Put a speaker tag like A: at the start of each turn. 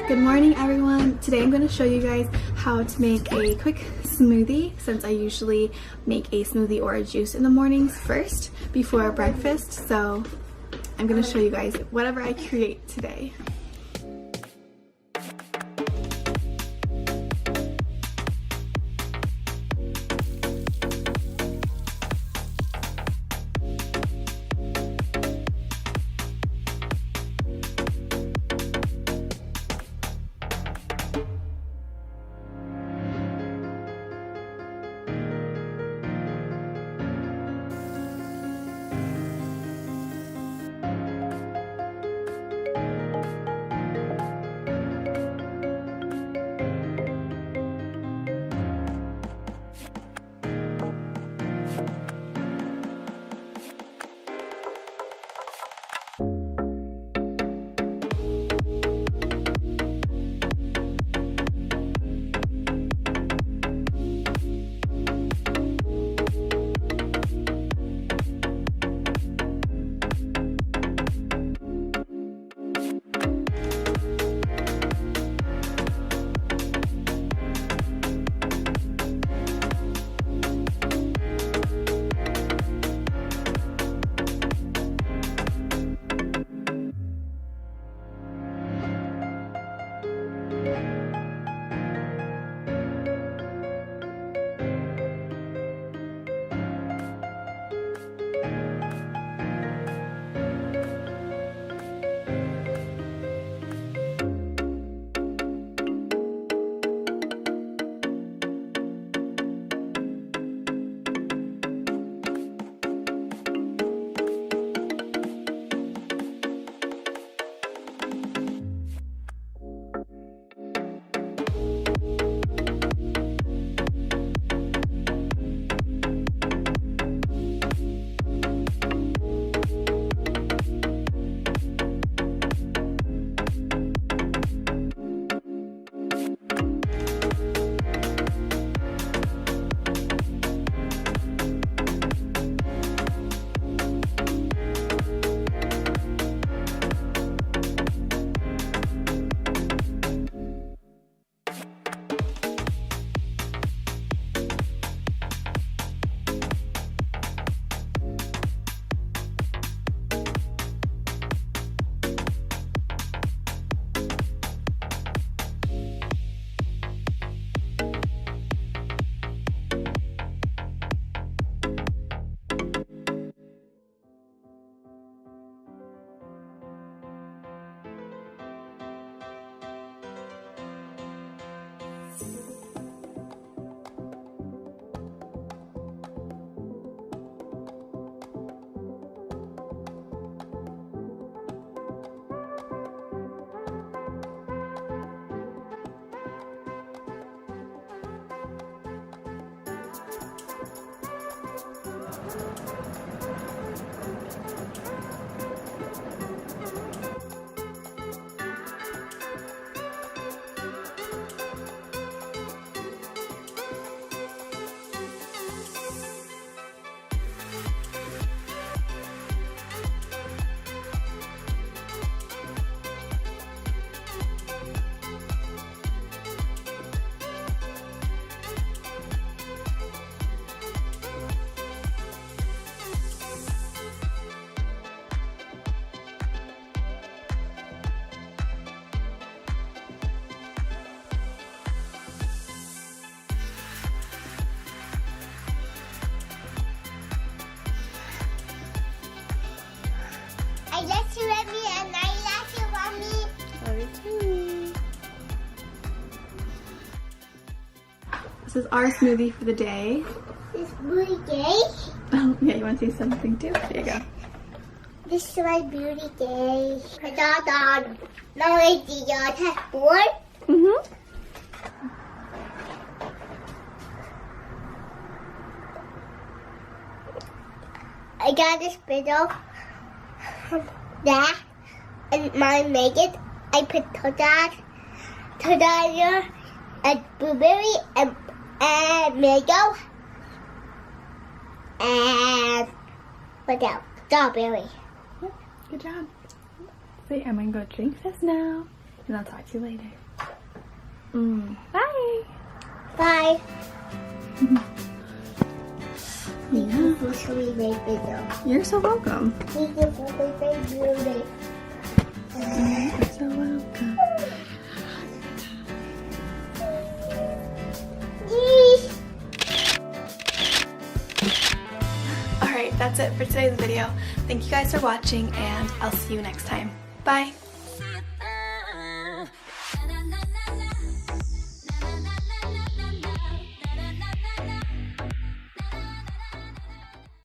A: Good morning everyone. Today I'm going to show you guys how to make a quick smoothie, since I usually make a smoothie or a juice in the mornings first before breakfast. So I'm going to show you guys whatever I create today.
B: I like you at me and I like you on me.
A: Love you too. This is our smoothie for the day.
B: This is beauty day.
A: Oh, yeah, you want to say something too? There you go.
B: This is my beauty day. Now I see your test board. I got this spindle. That and my make it. I put that and blueberry and mango and what else? Strawberry.
A: Good job. So I'm gonna go drink this now. And I'll talk to you later. Bye.
B: Bye.
A: Yeah.
B: For showing my video.
A: You're so welcome.
B: Thank you for my video.
A: You're so welcome. Alright, that's it for today's video. Thank you guys for watching, and I'll see you next time. Bye!